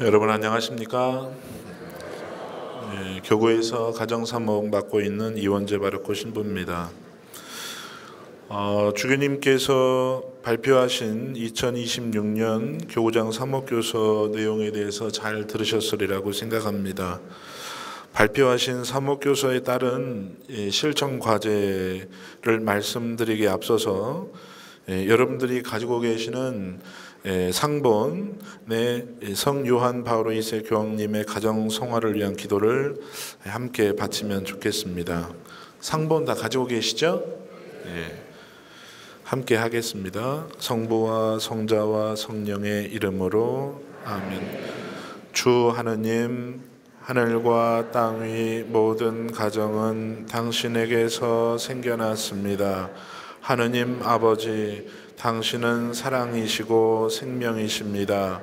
여러분 안녕하십니까? 교구에서 가정사목 맡고 있는 이원재 바르코 신부입니다. 주교님께서 발표하신 2026년 교구장 사목교서 내용에 대해서 잘 들으셨으리라고 생각합니다. 발표하신 사목교서에 따른 실천 과제를 말씀드리기에 앞서서 여러분들이 가지고 계시는 상본의 성 요한 바오로 2세 교황님의 가정 성화를 위한 기도를 함께 바치면 좋겠습니다. 상본 다 가지고 계시죠? 함께 하겠습니다. 성부와 성자와 성령의 이름으로 아멘. 주 하느님, 하늘과 땅 위 모든 가정은 당신에게서 생겨났습니다. 하느님 아버지, 당신은 사랑이시고 생명이십니다.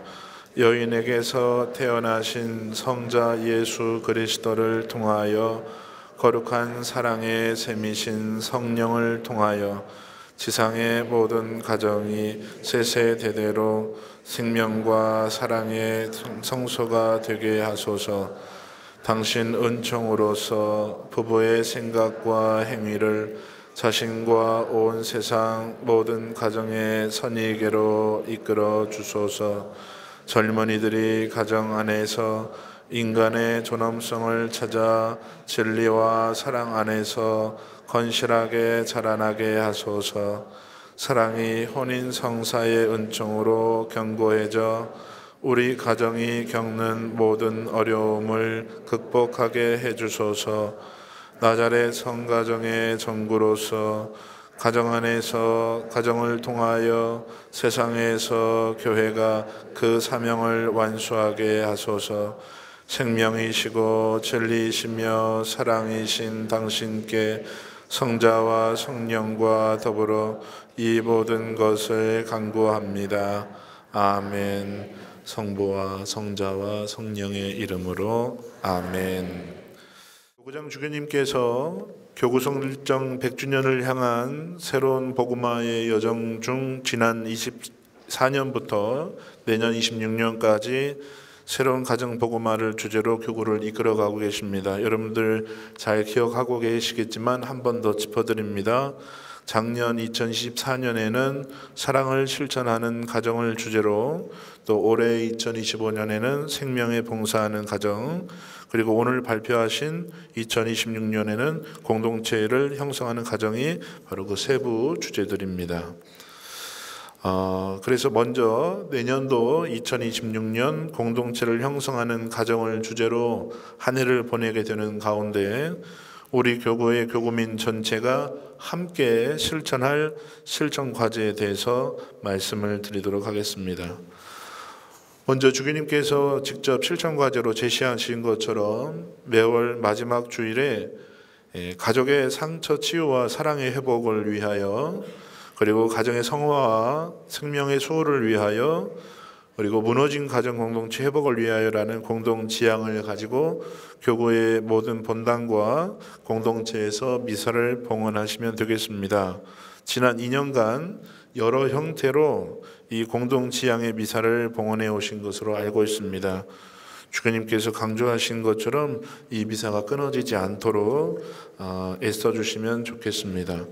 여인에게서 태어나신 성자 예수 그리스도를 통하여 거룩한 사랑의 샘이신 성령을 통하여 지상의 모든 가정이 세세대대로 생명과 사랑의 성소가 되게 하소서. 당신 은총으로서 부부의 생각과 행위를 자신과 온 세상 모든 가정의 선의계로 이끌어 주소서. 젊은이들이 가정 안에서 인간의 존엄성을 찾아 진리와 사랑 안에서 건실하게 자라나게 하소서. 사랑이 혼인 성사의 은총으로 견고해져 우리 가정이 겪는 모든 어려움을 극복하게 해주소서. 나자렛 성가정의 전구로서 가정 안에서 가정을 통하여 세상에서 교회가 그 사명을 완수하게 하소서. 생명이시고 진리이시며 사랑이신 당신께 성자와 성령과 더불어 이 모든 것을 간구합니다. 아멘. 성부와 성자와 성령의 이름으로 아멘. 교구장 주교님께서 교구성 일정 100주년을 향한 새로운 복음화의 여정 중 지난 24년부터 내년 26년까지 새로운 가정 복음화를 주제로 교구를 이끌어가고 계십니다. 여러분들 잘 기억하고 계시겠지만 한 번 더 짚어드립니다. 작년 2024년에는 사랑을 실천하는 가정을 주제로, 또 올해 2025년에는 생명에 봉사하는 가정, 그리고 오늘 발표하신 2026년에는 공동체를 형성하는 가정이 바로 그 세부 주제들입니다. 그래서 먼저 내년도 2026년 공동체를 형성하는 가정을 주제로 한 해를 보내게 되는 가운데 우리 교구의 교구민 전체가 함께 실천할 실천 과제에 대해서 말씀을 드리도록 하겠습니다. 먼저 주교님께서 직접 실천 과제로 제시하신 것처럼 매월 마지막 주일에 가족의 상처 치유와 사랑의 회복을 위하여, 그리고 가정의 성화와 생명의 수호를 위하여, 그리고 무너진 가정 공동체 회복을 위하여라는 공동 지향을 가지고 교구의 모든 본당과 공동체에서 미사를 봉헌하시면 되겠습니다. 지난 2년간 여러 형태로 이 공동 지향의 미사를 봉헌해 오신 것으로 알고 있습니다. 주교님께서 강조하신 것처럼 이 미사가 끊어지지 않도록 애써주시면 좋겠습니다.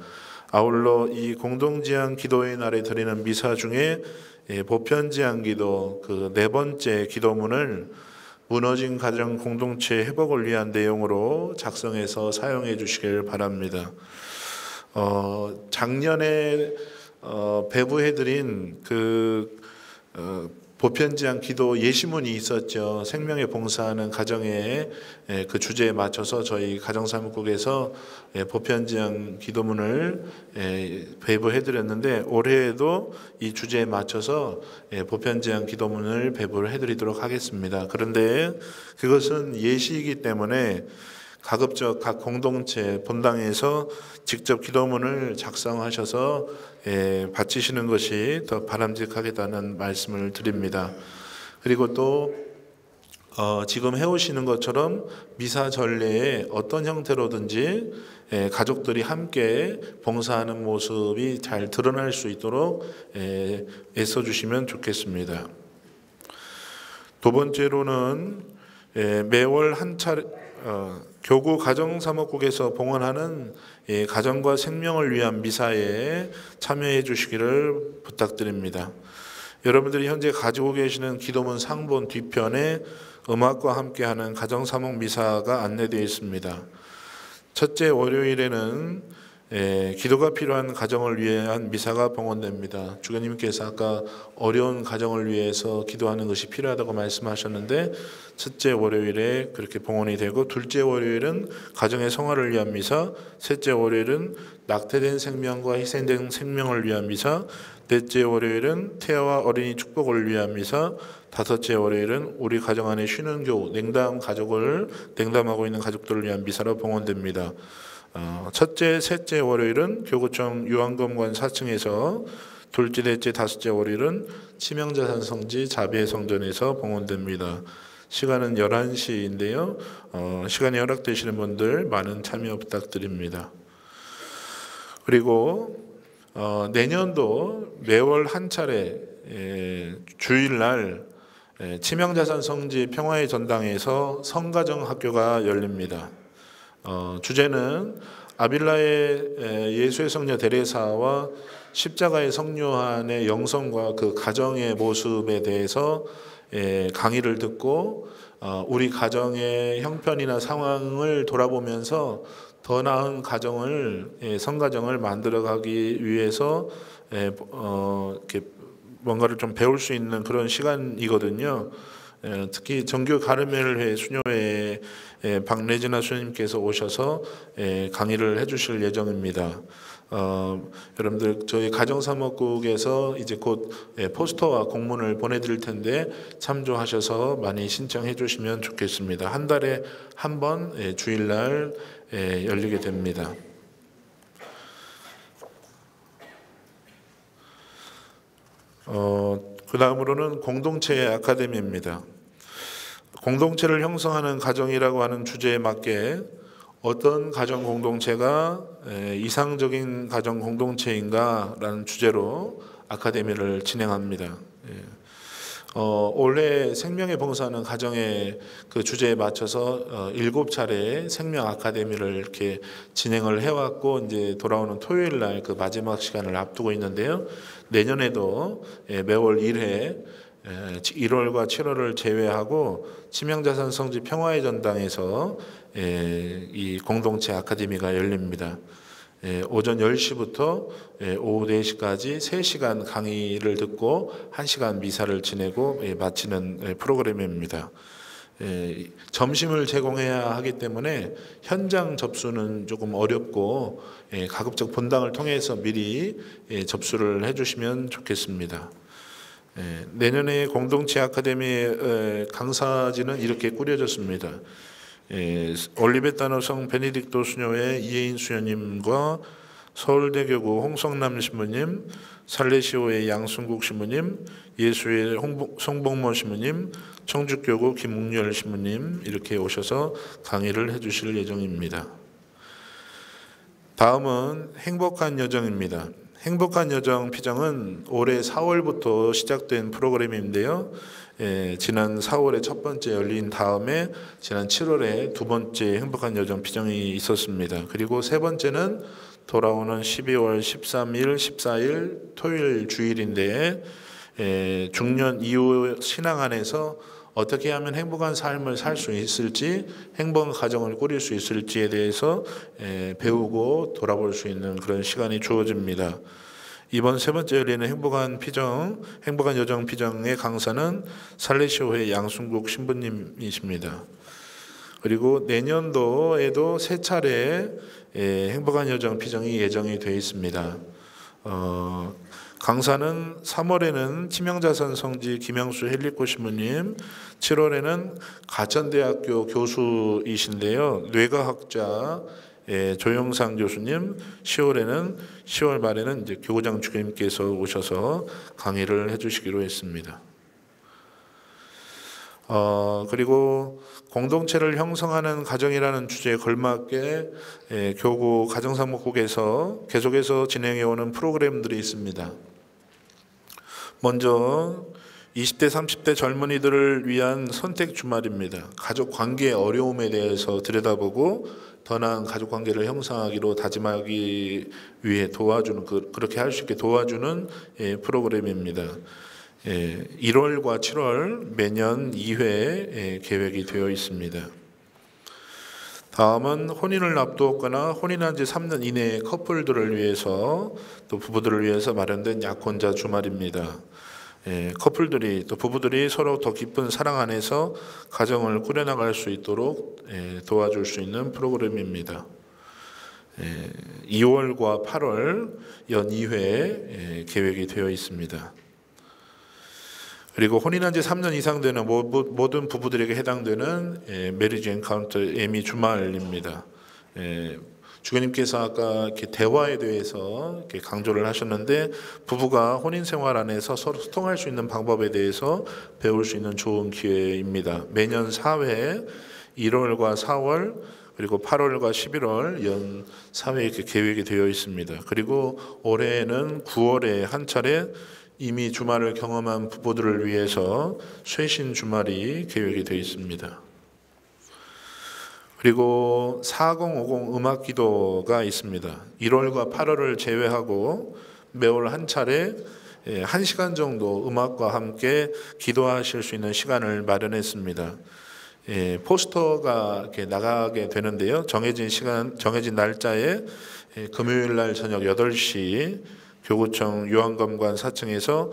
아울러 이 공동지향 기도의 날에 드리는 미사 중에 보편지향 기도 그 네 번째 기도문을 무너진 가정 공동체 회복을 위한 내용으로 작성해서 사용해 주시길 바랍니다. 작년에 배부해드린 보편지향 기도 예시문이 있었죠. 생명에 봉사하는 가정의 그 주제에 맞춰서 저희 가정사목국에서 보편지향 기도문을 배부해드렸는데, 올해에도 이 주제에 맞춰서 보편지향 기도문을 배부를 해드리도록 하겠습니다. 그런데 그것은 예시이기 때문에 가급적 각 공동체 본당에서 직접 기도문을 작성하셔서 바치시는 것이 더 바람직하겠다는 말씀을 드립니다. 그리고 또 지금 해오시는 것처럼 미사 전례에 어떤 형태로든지 가족들이 함께 봉사하는 모습이 잘 드러날 수 있도록 애써주시면 좋겠습니다. 두 번째로는 매월 한 차례 교구 가정사목국에서 봉헌하는 가정과 생명을 위한 미사에 참여해 주시기를 부탁드립니다. 여러분들이 현재 가지고 계시는 기도문 상본 뒤편에 음악과 함께하는 가정사목 미사가 안내되어 있습니다. 첫째 월요일에는 기도가 필요한 가정을 위한 미사가 봉헌됩니다. 주교님께서 아까 어려운 가정을 위해서 기도하는 것이 필요하다고 말씀하셨는데 첫째 월요일에 그렇게 봉헌이 되고, 둘째 월요일은 가정의 성화를 위한 미사, 셋째 월요일은 낙태된 생명과 희생된 생명을 위한 미사, 넷째 월요일은 태아와 어린이 축복을 위한 미사, 다섯째 월요일은 우리 가정 안에 쉬는 교우, 냉담하고 있는 가족들을 위한 미사로 봉헌됩니다. 첫째, 셋째 월요일은 교구청 유한검관 4층에서, 둘째, 넷째, 다섯째 월요일은 치명자산 성지 자비의 성전에서 봉헌됩니다. 시간은 11시인데요. 시간이 허락되시는 분들 많은 참여 부탁드립니다. 그리고 내년도 매월 한 차례 주일날 치명자산 성지 평화의 전당에서 성가정 학교가 열립니다. 주제는 아빌라의 예수의 성녀 데레사와 십자가의 성요한의 영성과 그 가정의 모습에 대해서 강의를 듣고 우리 가정의 형편이나 상황을 돌아보면서 더 나은 가정을, 성가정을 만들어가기 위해서 이렇게 뭔가를 좀 배울 수 있는 그런 시간이거든요. 특히 정교 가르멜회 수녀회 박래진아 수녀님께서 오셔서 강의를 해주실 예정입니다. 여러분들 저희 가정사목국에서 이제 곧 포스터와 공문을 보내드릴 텐데 참조하셔서 많이 신청해 주시면 좋겠습니다. 한 달에 한 번 주일날 열리게 됩니다. 그 다음으로는 공동체 아카데미입니다. 공동체를 형성하는 가정이라고 하는 주제에 맞게 어떤 가정 공동체가 이상적인 가정 공동체인가라는 주제로 아카데미를 진행합니다. 올해 생명의 봉사하는 가정의 그 주제에 맞춰서 7차례 생명 아카데미를 이렇게 진행을 해왔고, 이제 돌아오는 토요일 날 그 마지막 시간을 앞두고 있는데요. 내년에도 매월 1회 1월과 7월을 제외하고 치명자산 성지 평화의 전당에서 이 공동체 아카데미가 열립니다. 오전 10시부터 오후 4시까지 3시간 강의를 듣고 1시간 미사를 지내고 마치는 프로그램입니다. 점심을 제공해야 하기 때문에 현장 접수는 조금 어렵고 가급적 본당을 통해서 미리 접수를 해주시면 좋겠습니다. 내년에 공동체 아카데미 강사진은 이렇게 꾸려졌습니다. 올리베타노성 베네딕토 수녀회 이혜인 수녀님과 서울대교구 홍성남 신부님, 살레시오의 양순국 신부님, 예수의 송복모 신부님, 청주교구 김웅열 신부님 이렇게 오셔서 강의를 해주실 예정입니다. 다음은 행복한 여정입니다. 행복한 여정 피정은 올해 4월부터 시작된 프로그램인데요. 지난 4월에 첫 번째 열린 다음에 지난 7월에 두 번째 행복한 여정 피정이 있었습니다. 그리고 세 번째는 돌아오는 12월 13일, 14일 토요일 주일인데 중년 이후 신앙 안에서 어떻게 하면 행복한 삶을 살 수 있을지, 행복한 가정을 꾸릴 수 있을지에 대해서 배우고 돌아볼 수 있는 그런 시간이 주어집니다. 이번 세 번째 열리는 행복한 여정 피정의 강사는 살레시오회 양순국 신부님이십니다. 그리고 내년도에도 세 차례 행복한 여정 피정이 예정이 되어 있습니다. 강사는 3월에는 치명자산 성지 김영수 헬리코 신부님, 7월에는 가천대학교 교수이신데요, 뇌과학자 조영상 교수님, 10월 말에는 이제 교구장 주교님께서 오셔서 강의를 해주시기로 했습니다. 그리고 공동체를 형성하는 가정이라는 주제에 걸맞게 교구 가정사목국에서 계속해서 진행해오는 프로그램들이 있습니다. 먼저 20대, 30대 젊은이들을 위한 선택 주말입니다. 가족 관계의 어려움에 대해서 들여다보고 더 나은 가족 관계를 형성하기로 다짐하기 위해 도와주는, 그렇게 할 수 있게 도와주는 프로그램입니다. 1월과 7월 매년 2회 계획이 되어 있습니다. 다음은 혼인을 앞두었거나 혼인한 지 3년 이내의 커플들을 위해서, 또 부부들을 위해서 마련된 약혼자 주말입니다. 커플들이, 또 부부들이 서로 더 깊은 사랑 안에서 가정을 꾸려나갈 수 있도록 도와줄 수 있는 프로그램입니다. 2월과 8월 연 2회 계획이 되어 있습니다. 그리고 혼인한 지 3년 이상 되는 모든 부부들에게 해당되는 메리지 엔카운터 에미 주말입니다. 주교님께서 아까 이렇게 대화에 대해서 이렇게 강조를 하셨는데, 부부가 혼인 생활 안에서 서로 소통할 수 있는 방법에 대해서 배울 수 있는 좋은 기회입니다. 매년 4회, 1월과 4월, 그리고 8월과 11월 연 4회 이렇게 계획이 되어 있습니다. 그리고 올해는 9월에 한 차례 이미 주말을 경험한 부부들을 위해서 쇄신 주말이 계획이 되어 있습니다. 그리고 4050 음악 기도가 있습니다. 1월과 8월을 제외하고 매월 한 차례 1시간 정도 음악과 함께 기도하실 수 있는 시간을 마련했습니다. 포스터가 이렇게 나가게 되는데요. 정해진 시간, 정해진 날짜에 금요일 날 저녁 8시 교구청 요한검관 4층에서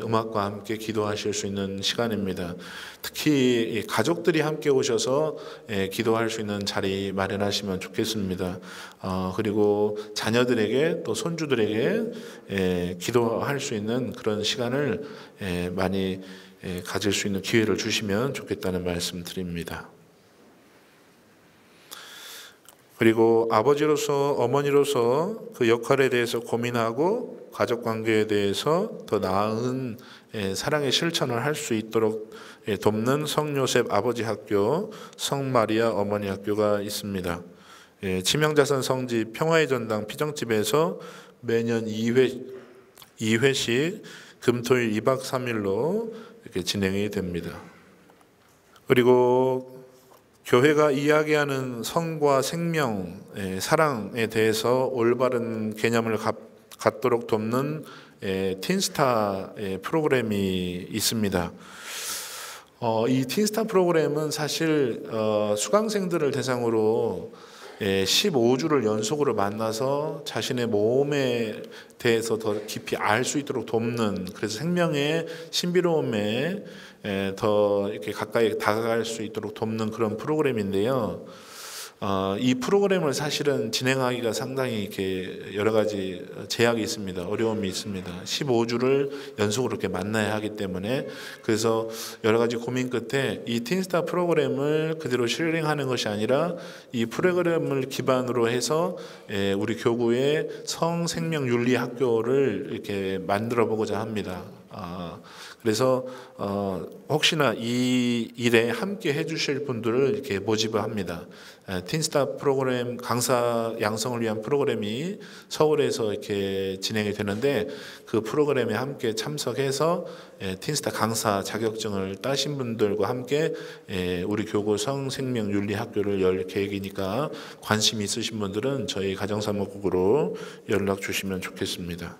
음악과 함께 기도하실 수 있는 시간입니다. 특히 가족들이 함께 오셔서 기도할 수 있는 자리 마련하시면 좋겠습니다. 그리고 자녀들에게 또 손주들에게 기도할 수 있는 그런 시간을 많이 가질 수 있는 기회를 주시면 좋겠다는 말씀 드립니다. 그리고 아버지로서, 어머니로서 그 역할에 대해서 고민하고 가족 관계에 대해서 더 나은 사랑의 실천을 할 수 있도록 돕는 성요셉 아버지 학교, 성마리아 어머니 학교가 있습니다. 치명자선 성지 평화의 전당 피정집에서 매년 2회씩 금토일 2박 3일로 이렇게 진행이 됩니다. 그리고 교회가 이야기하는 성과 생명, 사랑에 대해서 올바른 개념을 갖도록 돕는 틴스타 프로그램이 있습니다. 이 틴스타 프로그램은 사실 수강생들을 대상으로 15주를 연속으로 만나서 자신의 몸에 대해서 더 깊이 알 수 있도록 돕는, 그래서 생명의 신비로움에 더 이렇게 가까이 다가갈 수 있도록 돕는 그런 프로그램인데요. 이 프로그램을 사실은 진행하기가 상당히 이렇게 여러 가지 제약이 있습니다. 어려움이 있습니다. 15주를 연속으로 이렇게 만나야 하기 때문에, 그래서 여러 가지 고민 끝에 이 틴스타 프로그램을 그대로 실행하는 것이 아니라 이 프로그램을 기반으로 해서 우리 교구의 성생명윤리학교를 이렇게 만들어 보고자 합니다. 그래서 혹시나 이 일에 함께 해주실 분들을 이렇게 모집을 합니다. 틴스타 프로그램 강사 양성을 위한 프로그램이 서울에서 이렇게 진행이 되는데, 그 프로그램에 함께 참석해서 틴스타 강사 자격증을 따신 분들과 함께 우리 교구 성생명윤리학교를 열 계획이니까 관심 있으신 분들은 저희 가정사목국으로 연락 주시면 좋겠습니다.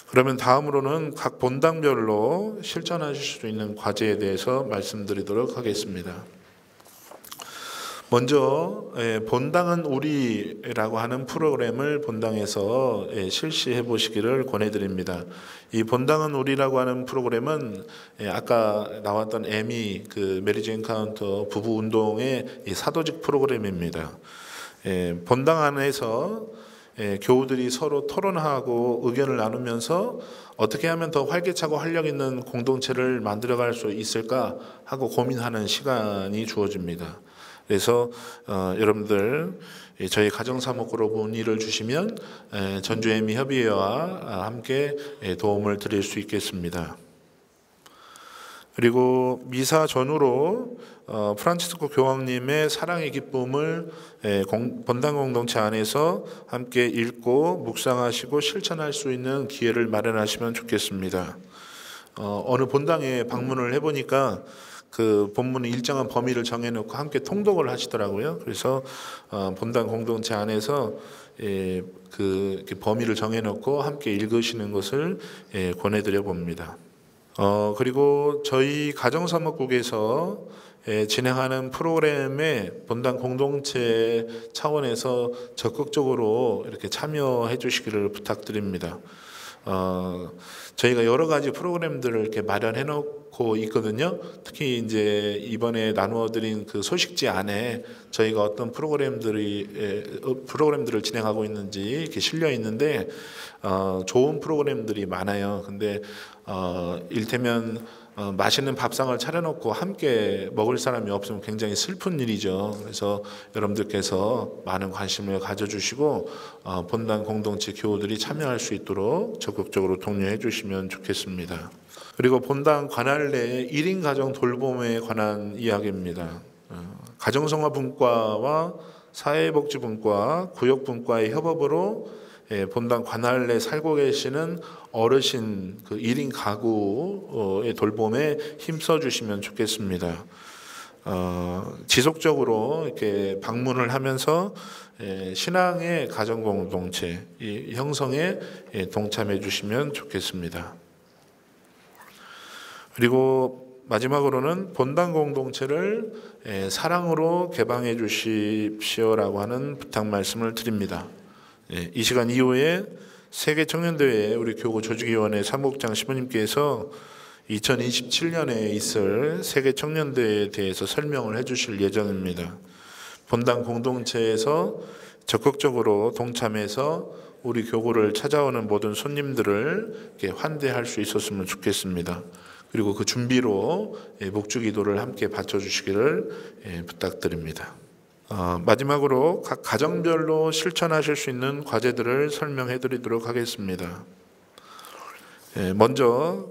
그러면 다음으로는 각 본당별로 실천하실 수 있는 과제에 대해서 말씀드리도록 하겠습니다. 먼저 본당은 우리라고 하는 프로그램을 본당에서 실시해 보시기를 권해드립니다. 이 본당은 우리라고 하는 프로그램은 아까 나왔던 에미 그 메리지 엔카운터 부부 운동의 사도직 프로그램입니다. 본당 안에서 교우들이 서로 토론하고 의견을 나누면서 어떻게 하면 더 활기차고 활력 있는 공동체를 만들어갈 수 있을까 하고 고민하는 시간이 주어집니다. 그래서 여러분들 저희 가정사목으로 문의를 주시면 전주에미 협의회와 함께 도움을 드릴 수 있겠습니다. 그리고 미사 전후로 프란치스코 교황님의 사랑의 기쁨을 본당 공동체 안에서 함께 읽고 묵상하시고 실천할 수 있는 기회를 마련하시면 좋겠습니다. 어느 본당에 방문을 해보니까 그 본문의 일정한 범위를 정해놓고 함께 통독을 하시더라고요. 그래서 본당 공동체 안에서 그 범위를 정해놓고 함께 읽으시는 것을 권해드려 봅니다. 그리고 저희 가정사목국에서 진행하는 프로그램에 본당 공동체 차원에서 적극적으로 이렇게 참여해 주시기를 부탁드립니다. 저희가 여러 가지 프로그램들을 이렇게 마련해 놓고 있거든요. 특히 이제 이번에 나누어 드린 그 소식지 안에 저희가 어떤 프로그램들을 진행하고 있는지 이렇게 실려 있는데 좋은 프로그램들이 많아요. 근데 일테면 맛있는 밥상을 차려놓고 함께 먹을 사람이 없으면 굉장히 슬픈 일이죠. 그래서 여러분들께서 많은 관심을 가져주시고 본당 공동체 교우들이 참여할 수 있도록 적극적으로 독려해 주시면 좋겠습니다. 그리고 본당 관할 내 1인 가정 돌봄에 관한 이야기입니다. 가정성화분과와 사회복지분과, 구역분과의 협업으로 본당 관할 내 살고 계시는 어르신 그 1인 가구의 돌봄에 힘써 주시면 좋겠습니다. 지속적으로 이렇게 방문을 하면서 신앙의 가정 공동체 형성에 동참해 주시면 좋겠습니다. 그리고 마지막으로는 본당 공동체를 사랑으로 개방해 주십시오라고 하는 부탁 말씀을 드립니다. 이 시간 이후에 세계청년대회 우리 교구 조직위원회 사무국장 시부님께서 2027년에 있을 세계청년대회에 대해서 설명을 해주실 예정입니다. 본당 공동체에서 적극적으로 동참해서 우리 교구를 찾아오는 모든 손님들을 이렇게 환대할 수 있었으면 좋겠습니다. 그리고 그 준비로 목주기도를 함께 바쳐주시기를 부탁드립니다. 마지막으로 각 가정별로 실천하실 수 있는 과제들을 설명해 드리도록 하겠습니다. 먼저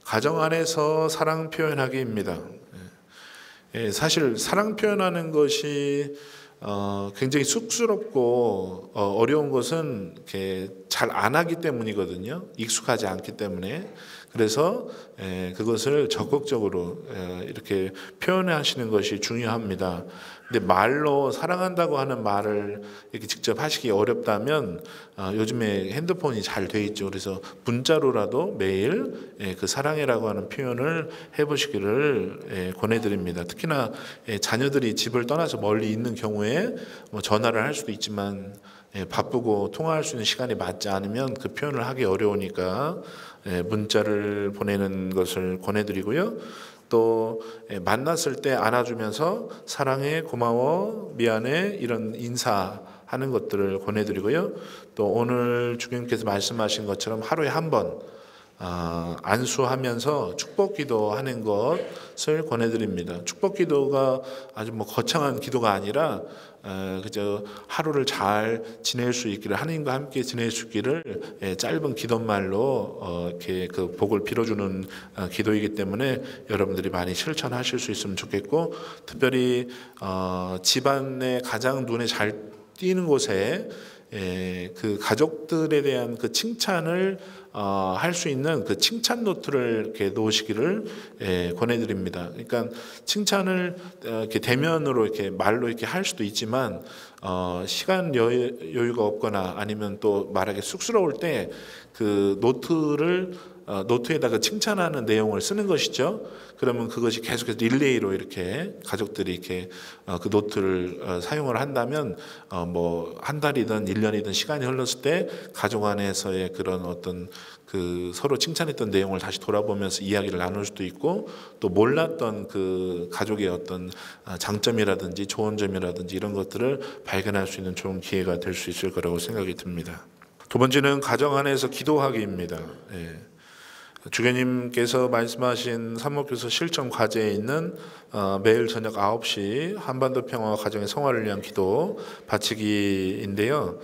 가정 안에서 사랑 표현하기입니다. 사실 사랑 표현하는 것이 굉장히 쑥스럽고 어려운 것은 이렇게 잘 안 하기 때문이거든요. 익숙하지 않기 때문에. 그래서 그것을 적극적으로 이렇게 표현하시는 것이 중요합니다. 근데 말로 사랑한다고 하는 말을 이렇게 직접 하시기 어렵다면 요즘에 핸드폰이 잘 돼 있죠. 그래서 문자로라도 매일 그 사랑해라고 하는 표현을 해보시기를 권해드립니다. 특히나 자녀들이 집을 떠나서 멀리 있는 경우에 전화를 할 수도 있지만 바쁘고 통화할 수 있는 시간이 맞지 않으면 그 표현을 하기 어려우니까 문자를 보내는 것을 권해드리고요. 또 만났을 때 안아주면서 사랑해, 고마워, 미안해 이런 인사하는 것들을 권해드리고요. 또 오늘 주님께서 말씀하신 것처럼 하루에 한 번 안수하면서 축복 기도하는 것을 권해드립니다. 축복 기도가 아주 거창한 기도가 아니라 그저 하루를 잘 지낼 수 있기를, 하나님과 함께 지낼 수 있기를 짧은 기도말로 이렇게 그 복을 빌어주는 기도이기 때문에 여러분들이 많이 실천하실 수 있으면 좋겠고, 특별히 집안에 가장 눈에 잘 띄는 곳에 그 가족들에 대한 그 칭찬을 할 수 있는 그 칭찬 노트를 이렇게 놓으시기를 권해드립니다. 그러니까 칭찬을 이렇게 대면으로 이렇게 말로 이렇게 할 수도 있지만 시간 여유가 없거나 아니면 또 말하기 쑥스러울 때 그 노트에다가 칭찬하는 내용을 쓰는 것이죠. 그러면 그것이 계속해서 릴레이로 이렇게 가족들이 이렇게 그 노트를 사용을 한다면 한 달이든 1년이든 시간이 흘렀을 때 가족 안에서의 그런 어떤 그 서로 칭찬했던 내용을 다시 돌아보면서 이야기를 나눌 수도 있고, 또 몰랐던 그 가족의 어떤 장점이라든지 좋은 점이라든지 이런 것들을 발견할 수 있는 좋은 기회가 될 수 있을 거라고 생각이 듭니다. 두 번째는 가정 안에서 기도하기입니다. 주교님께서 말씀하신 사목교서 실천 과제에 있는 매일 저녁 9시 한반도 평화와 가정의 성화를 위한 기도 바치기인데요.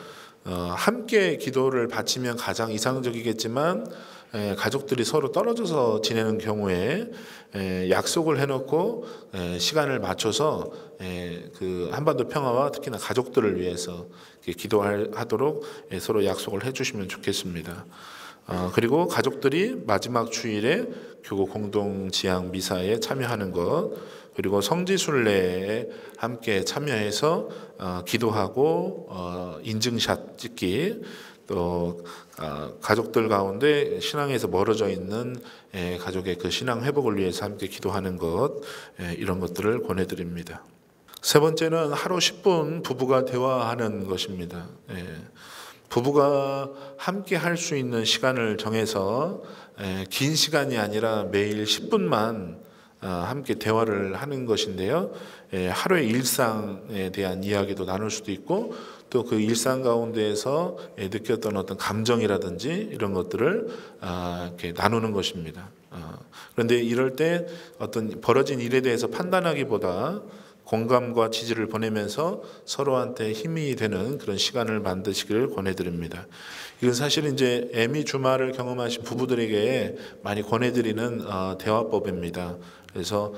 함께 기도를 바치면 가장 이상적이겠지만 가족들이 서로 떨어져서 지내는 경우에 약속을 해놓고 시간을 맞춰서 그 한반도 평화와 특히나 가족들을 위해서 기도하도록 서로 약속을 해주시면 좋겠습니다. 그리고 가족들이 마지막 주일에 교구 공동 지향 미사에 참여하는 것, 그리고 성지순례에 함께 참여해서 기도하고 인증샷 찍기, 또 가족들 가운데 신앙에서 멀어져 있는 가족의 그 신앙 회복을 위해서 함께 기도하는 것, 이런 것들을 권해드립니다. 세 번째는 하루 10분 부부가 대화하는 것입니다. 부부가 함께 할 수 있는 시간을 정해서 긴 시간이 아니라 매일 10분만 함께 대화를 하는 것인데요. 하루의 일상에 대한 이야기도 나눌 수도 있고, 또 그 일상 가운데에서 느꼈던 어떤 감정이라든지 이런 것들을 이렇게 나누는 것입니다. 그런데 이럴 때 어떤 벌어진 일에 대해서 판단하기보다 공감과 지지를 보내면서 서로한테 힘이 되는 그런 시간을 만드시기를 권해드립니다. 이건 사실 이제 애미 주말을 경험하신 부부들에게 많이 권해드리는 대화법입니다. 그래서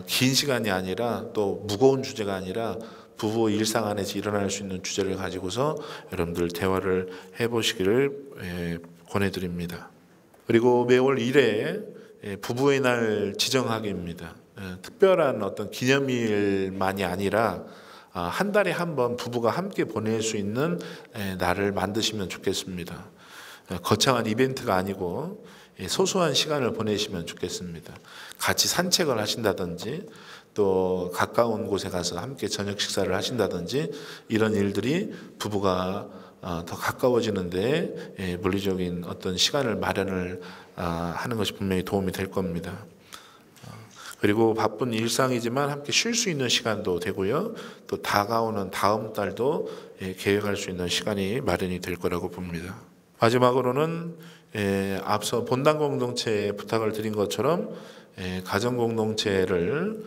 긴 시간이 아니라 또 무거운 주제가 아니라 부부 일상 안에서 일어날 수 있는 주제를 가지고서 여러분들 대화를 해보시기를 권해드립니다. 그리고 매월 1회 부부의 날 지정하기입니다. 특별한 어떤 기념일만이 아니라 한 달에 한 번 부부가 함께 보낼 수 있는 날을 만드시면 좋겠습니다. 거창한 이벤트가 아니고 소소한 시간을 보내시면 좋겠습니다. 같이 산책을 하신다든지, 또 가까운 곳에 가서 함께 저녁 식사를 하신다든지, 이런 일들이 부부가 더 가까워지는데 물리적인 어떤 시간을 마련을 하는 것이 분명히 도움이 될 겁니다. 그리고 바쁜 일상이지만 함께 쉴 수 있는 시간도 되고요. 또 다가오는 다음 달도 계획할 수 있는 시간이 마련이 될 거라고 봅니다. 마지막으로는 앞서 본당 공동체에 부탁을 드린 것처럼 가정 공동체를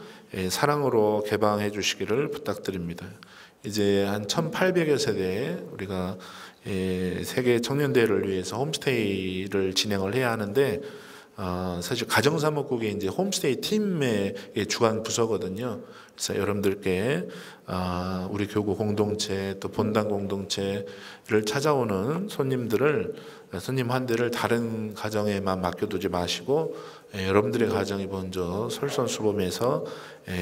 사랑으로 개방해 주시기를 부탁드립니다. 이제 한 1,800여 세대 우리가 세계 청년대회를 위해서 홈스테이를 진행을 해야 하는데, 사실 가정사목국이 이제 홈스테이 팀의 주관 부서거든요. 그래서 여러분들께 우리 교구 공동체 또 본당 공동체를 찾아오는 손님 한 대를 다른 가정에만 맡겨두지 마시고 여러분들의 가정이 먼저 솔선수범해서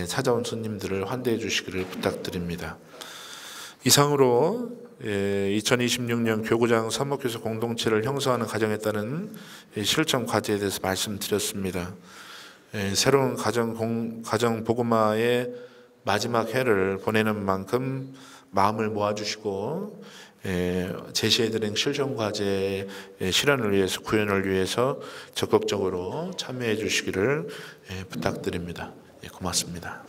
찾아온 손님들을 환대해 주시기를 부탁드립니다. 이상으로 2026년 교구장 사목교사 공동체를 형성하는 가정에 따른 실천 과제에 대해서 말씀드렸습니다. 새로운 가정 복음화의 마지막 해를 보내는 만큼 마음을 모아주시고 제시해드린 실천 과제의 실현을 위해서, 구현을 위해서 적극적으로 참여해 주시기를 부탁드립니다. 고맙습니다.